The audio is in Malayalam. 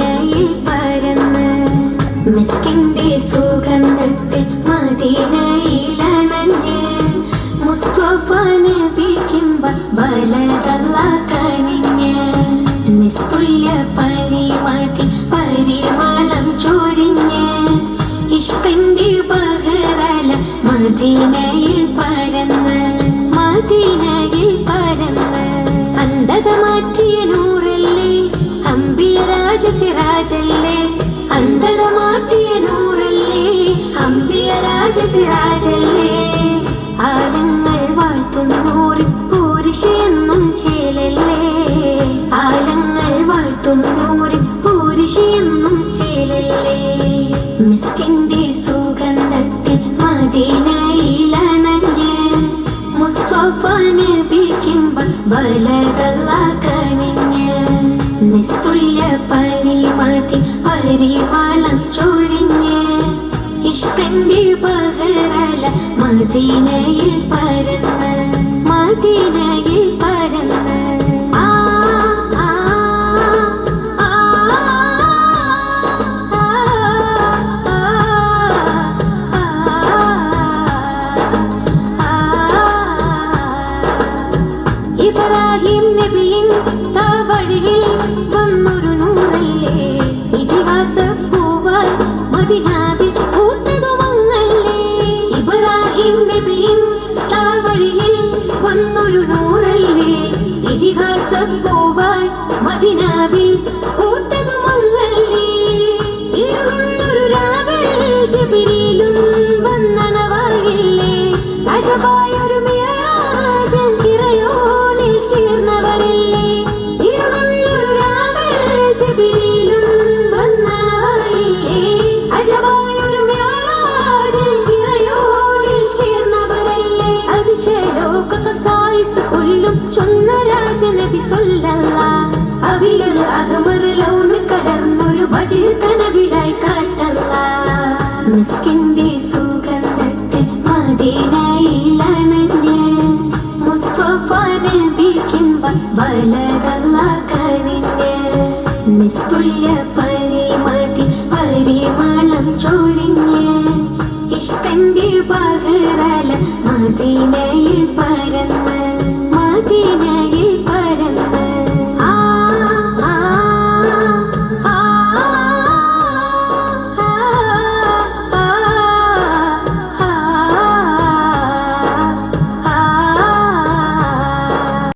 മദീനയിൽ പരന്ന് മിസ്കിന്റെ സുഗന്ധത്തിൽ മദീനയിലണഞ്ഞ് മുസ്തഫ നബിക്കിമ്പ ബലതല്ല കനിഞ്ഞ് നിസ്തുല്യ പരിമതി പരിമളം ചൊരിഞ്ഞ് ഇഷ്കിന്റെ ബഹറല മദീനയിൽ പരന്ന് മദീനയിൽ പരന്ന് അന്ധത മാറ്റിയ നൂറല്ലേ അമ്പിയ രാജസിരാജല്ലേ അന്ധത മാറ്റിയ നൂറല്ലേ അമ്പിയ രാജസിരാജല്ലേ ആലങ്ങൾ വാഴ്ത്തുന്നൂറി പൂരിഷെന്നും ചേലല്ലേ ആലങ്ങൾ വാഴ്ത്തുന്നൂറി പൂരിഷെന്നും ചേലല്ലേ മിസ്കിന്റെ സുഗന്ധത്തിൽ മദീനയിലണഞ്ഞ് മുസ്തഫ നബിക്കിമ്പ ബലതല്ല കനിഞ്ഞ് നിസ്തുല്യ പരിമതി പരിമളം ചൊരിഞ്ഞ് ഇഷ്കിന്റെ ബഹറല മദീനയിൽ പരന്ന് മദീനയിൽ പരന്ന് ഇബ്രാഹിം നബിയിൻ താവഴിയിൽ വന്നൊരു നൂറല്ലേ ഇതിഹാസ പൂവായി മദീനാവിൽ പൂത്തതുമങ്ങല്ലേ ഇബ്രാഹിം നബിയിൻ താവഴിയിൽ വന്നൊരു നൂറല്ലേ ഇതിഹാസ പൂവായി മദീനാവിൽ പൂത്തതുമങ്ങല്ലേ ഇരുളുള്ളൊരു രാവിൽ ജിബ്രീലും വന്നണവായില്ലേ അജബായൊരു മിഅ്റാജ് ഇറയോനിൽ ചേർന്നവരല്ലേ ഇരുളുള്ളൊരു രാവിൽ ജിബ്രീലും വന്നണവായില്ലേ അജബായൊരു മിഅ്റാജ് ഇറയോനിൽ ചേർന്നവരല്ലേ അതിശയലോക ഖസായിസ് കൊല്ലും ചൊന്ന രാജനബി സ്വല്ലല്ലാഹ് അവിയൽ അഹ്മർ ലൗണ് കലർന്നൊരു വജിർ കനവിലായി കാട്ടല്ലാഹ് മിസ്കിന്റെ സുഗന്ധത്തിൽ മദീനയിലണഞ്ഞ് മുസ്തഫ നബിക്കിമ്പ ബലതല്ല കനിഞ്ഞ് നിസ്തുല്യ പരിമതി പരിമളം ചൊരിഞ്ഞ് ഇഷ്കിന്റെ ബഹറല മദീനയിൽ പരന്ന്